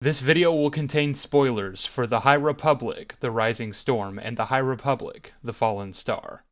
This video will contain spoilers for the High Republic, the Rising Storm, and the High Republic, the Fallen Star.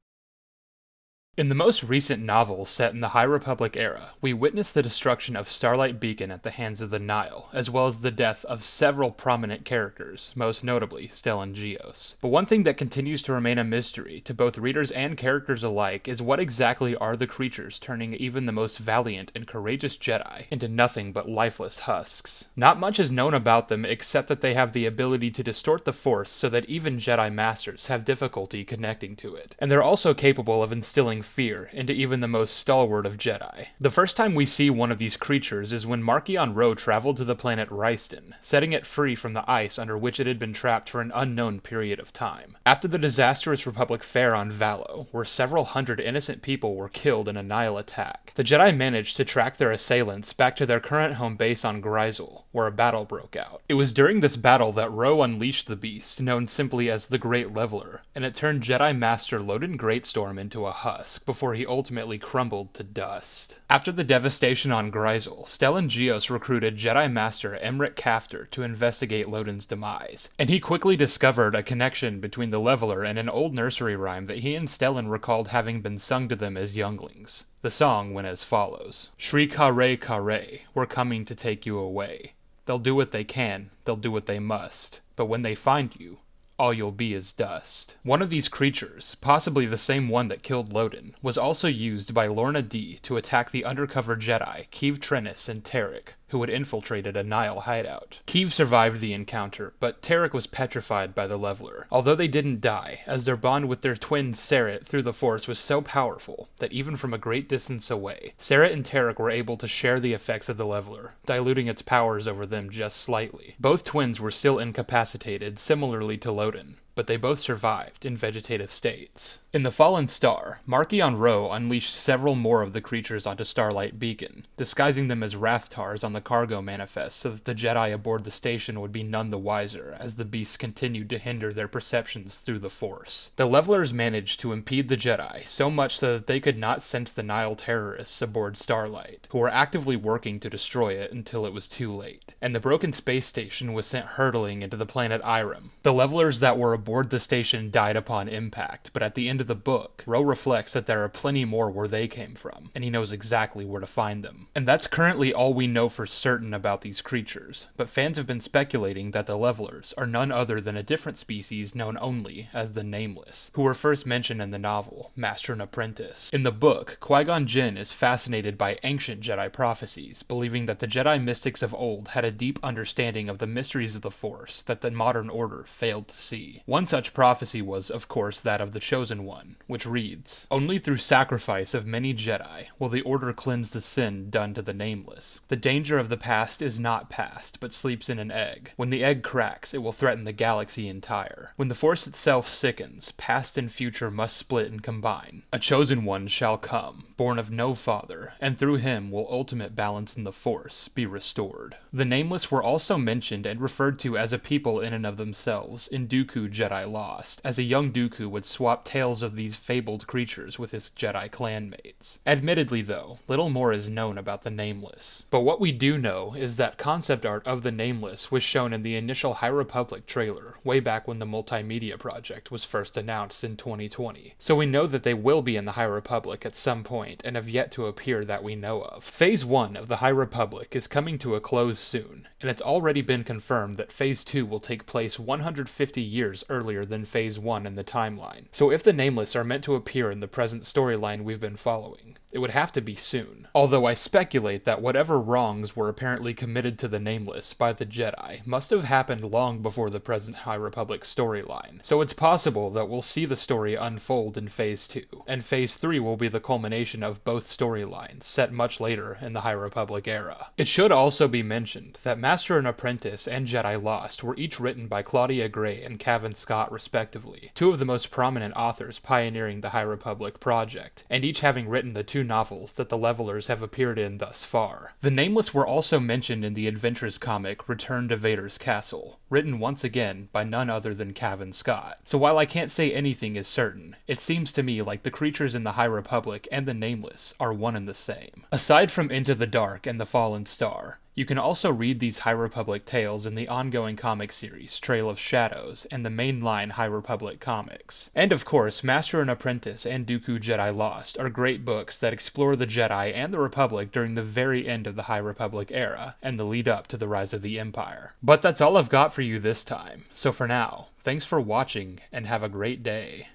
In the most recent novel set in the High Republic era, we witness the destruction of Starlight Beacon at the hands of the Nile, as well as the death of several prominent characters, most notably Stellan Gios. But one thing that continues to remain a mystery to both readers and characters alike is what exactly are the creatures turning even the most valiant and courageous Jedi into nothing but lifeless husks. Not much is known about them except that they have the ability to distort the Force so that even Jedi Masters have difficulty connecting to it, and they're also capable of instilling fear into even the most stalwart of Jedi. The first time we see one of these creatures is when Marchion Ro traveled to the planet Ryston, setting it free from the ice under which it had been trapped for an unknown period of time. After the disastrous Republic fair on Valo, where several hundred innocent people were killed in a Nile attack, the Jedi managed to track their assailants back to their current home base on Gryzel, where a battle broke out. It was during this battle that Ro unleashed the beast, known simply as the Great Leveler, and it turned Jedi Master Loden Greatstorm into a husk, before he ultimately crumbled to dust. After the devastation on Gryzel, Stellan Gios recruited Jedi Master Emmerich Kafter to investigate Loden's demise, and he quickly discovered a connection between the Leveler and an old nursery rhyme that he and Stellan recalled having been sung to them as younglings. The song went as follows: Shri Kare Kare, we're coming to take you away. They'll do what they can, they'll do what they must, but when they find you, all you'll be is dust. One of these creatures, possibly the same one that killed Loden, was also used by Lorna D to attack the undercover Jedi, Keeve Trennis and Tarek, who had infiltrated a Nile hideout. Keeve survived the encounter, but Tarek was petrified by the Leveler, although they didn't die, as their bond with their twin Serret through the Force was so powerful that even from a great distance away, Serret and Tarek were able to share the effects of the Leveler, diluting its powers over them just slightly. Both twins were still incapacitated, similarly to Loden, but they both survived in vegetative states. In the Fallen Star, Marchion Ro unleashed several more of the creatures onto Starlight Beacon, disguising them as Rathtars on the cargo manifest so that the Jedi aboard the station would be none the wiser as the beasts continued to hinder their perceptions through the Force. The Levelers managed to impede the Jedi so much so that they could not sense the Nile terrorists aboard Starlight, who were actively working to destroy it until it was too late, and the broken space station was sent hurtling into the planet Irem. The Levelers that were aboard the station died upon impact, but at the end of the book, Ro reflects that there are plenty more where they came from, and he knows exactly where to find them. And that's currently all we know for certain about these creatures, but fans have been speculating that the Levelers are none other than a different species known only as the Nameless, who were first mentioned in the novel, Master and Apprentice. In the book, Qui-Gon Jinn is fascinated by ancient Jedi prophecies, believing that the Jedi mystics of old had a deep understanding of the mysteries of the Force that the modern order failed to see. One such prophecy was, of course, that of the Chosen One, which reads, "Only through sacrifice of many Jedi will the Order cleanse the sin done to the Nameless. The danger of the past is not past, but sleeps in an egg. When the egg cracks, it will threaten the galaxy entire. When the Force itself sickens, past and future must split and combine. A Chosen One shall come, born of no father, and through him will ultimate balance in the Force be restored." The Nameless were also mentioned and referred to as a people in and of themselves in Dooku Jedi Lost, as a young Dooku would swap tales of these fabled creatures with his Jedi clanmates. Admittedly though, little more is known about the Nameless. But what we do know is that concept art of the Nameless was shown in the initial High Republic trailer, way back when the multimedia project was first announced in 2020. So we know that they will be in the High Republic at some point, and have yet to appear that we know of. Phase 1 of the High Republic is coming to a close soon, and it's already been confirmed that Phase 2 will take place 150 years earlier than Phase 1 in the timeline. So if the Nameless are meant to appear in the present storyline we've been following, it would have to be soon. Although I speculate that whatever wrongs were apparently committed to the Nameless by the Jedi must have happened long before the present High Republic storyline. So it's possible that we'll see the story unfold in Phase 2, and Phase 3 will be the culmination of both storylines, set much later in the High Republic era. It should also be mentioned that Master and Apprentice and Jedi Lost were each written by Claudia Gray and Cavan Scott respectively, two of the most prominent authors pioneering the High Republic project, and each having written the two novels that the Levelers have appeared in thus far. The Nameless were also mentioned in the Adventures comic Return to Vader's Castle, written once again by none other than Cavan Scott. So while I can't say anything is certain, it seems to me like the creatures in the High Republic and the Nameless are one and the same. Aside from Into the Dark and the Fallen Star, You can also read these High Republic tales in the ongoing comic series Trail of Shadows and the mainline High Republic comics. And of course, Master and Apprentice and Dooku Jedi Lost are great books that explore the Jedi and the Republic during the very end of the High Republic era and the lead up to the rise of the Empire. But that's all I've got for you this time, so for now, thanks for watching and have a great day.